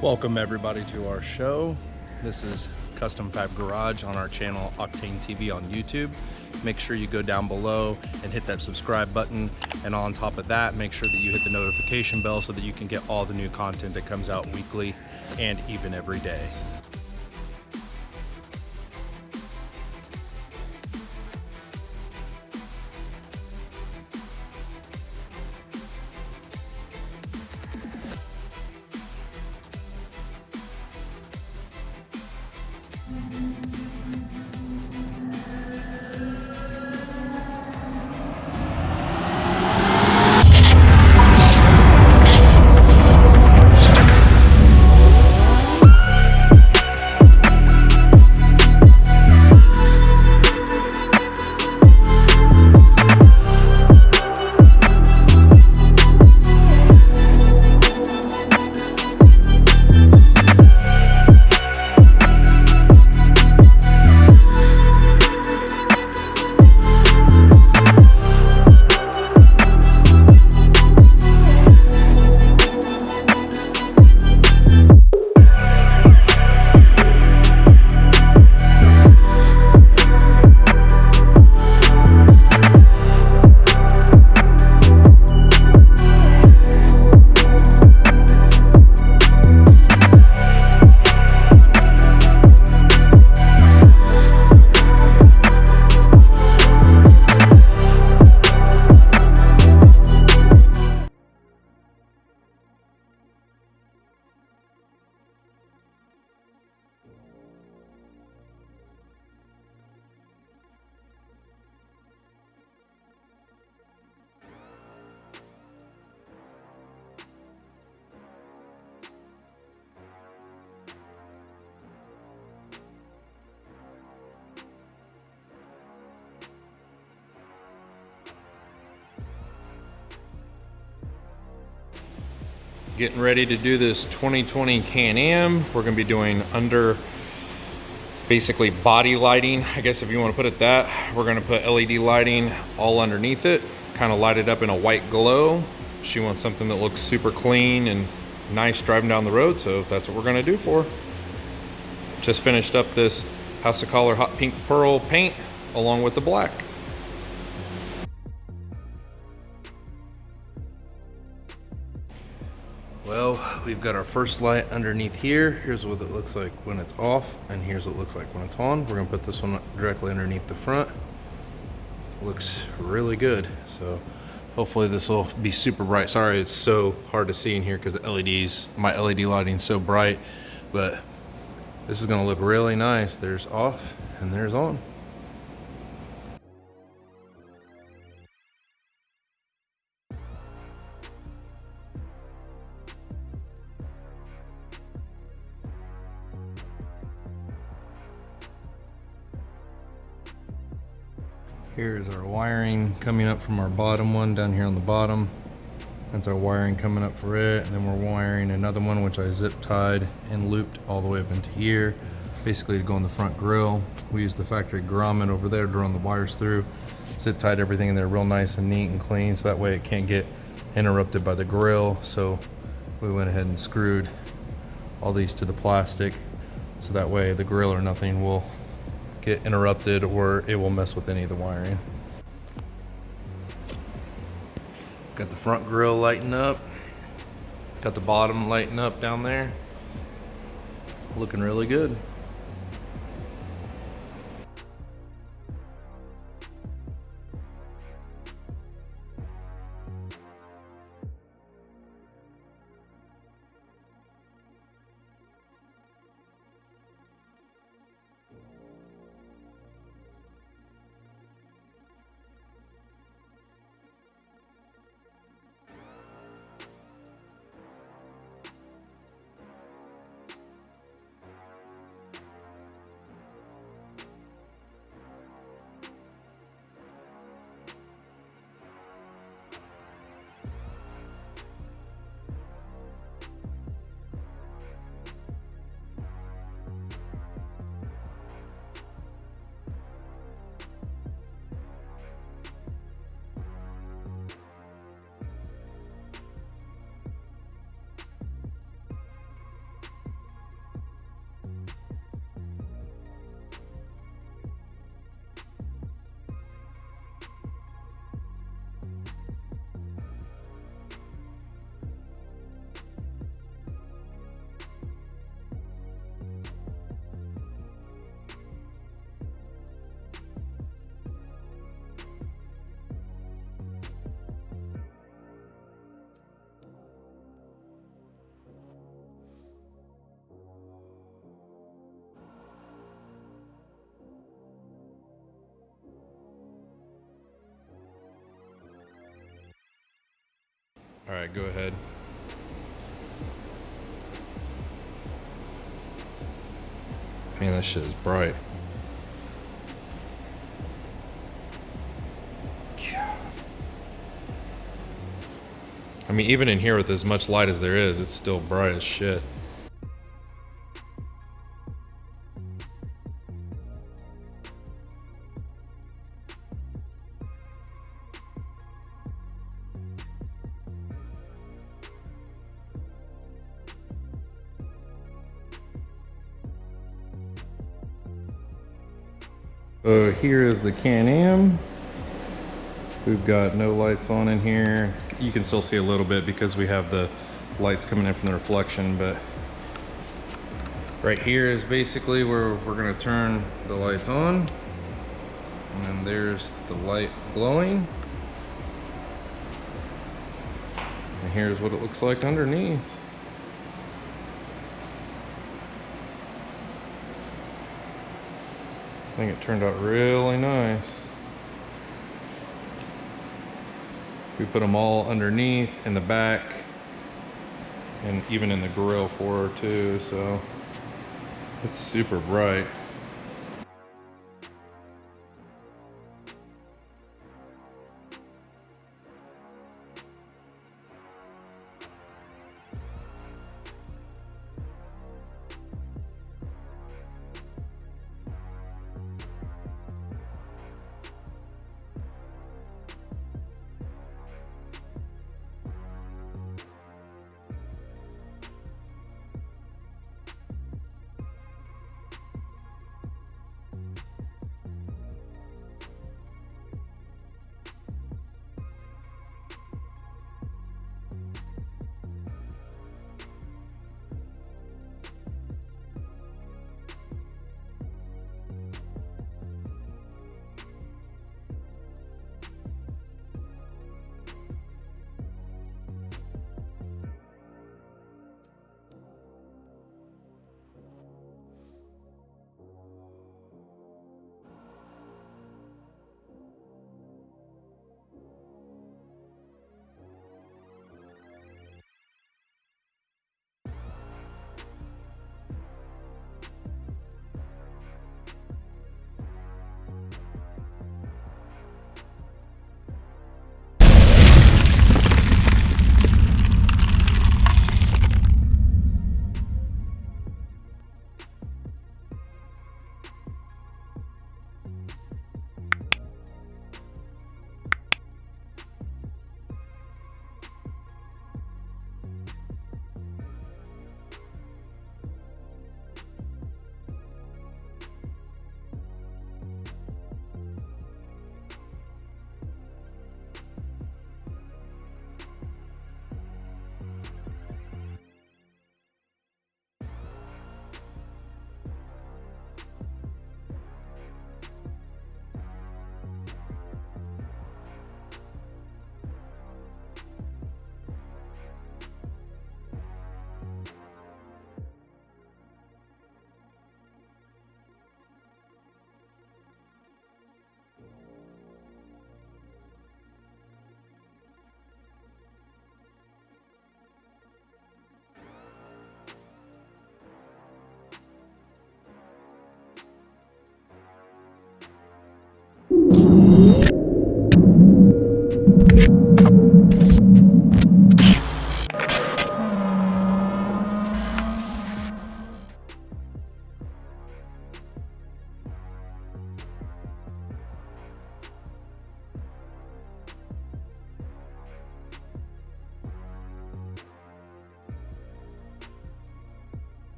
Welcome everybody to our show. This is Custom Fab Garage on our channel Octane TV on YouTube. Make sure you go down below and hit that subscribe button, and on top of that make sure that you hit the notification bell so that you can get all the new content that comes out weekly and even every day. Getting ready to do this 2020 Can-Am. We're going to be doing under basically body lighting, I guess if you want to put it that. We're going to put LED lighting all underneath it, kind of light it up in a white glow. She wants something that looks super clean and nice driving down the road, so that's what we're going to do for her. Just finished up this House of Color hot pink pearl paint along with the black. Well, we've got our first light underneath here. Here's what it looks like when it's off, and here's what it looks like when it's on. We're gonna put this one directly underneath the front. Looks really good. So hopefully this will be super bright. Sorry, it's so hard to see in here because the LEDs, my LED lighting is so bright, but this is gonna look really nice. There's off and there's on. Here's our wiring coming up from our bottom one down here on the bottom. That's our wiring coming up for it. And then we're wiring another one, which I zip tied and looped all the way up into here, basically to go in the front grille. We use the factory grommet over there to run the wires through. Zip tied everything in there real nice and neat and clean, so that way it can't get interrupted by the grill. So we went ahead and screwed all these to the plastic, so that way the grill or nothing will get interrupted or it will mess with any of the wiring. Got the front grille lighting up, got the bottom lighting up down there. Looking really good. Alright, go ahead. Man, that shit is bright. God. I mean, even in here with as much light as there is, it's still bright as shit. So here is the Can-Am. We've got no lights on in here. You can still see a little bit because we have the lights coming in from the reflection, but right here is basically where we're gonna turn the lights on. And then there's the light glowing. And here's what it looks like underneath. I think it turned out really nice. We put them all underneath, in the back, and even in the grill for her too, so it's super bright.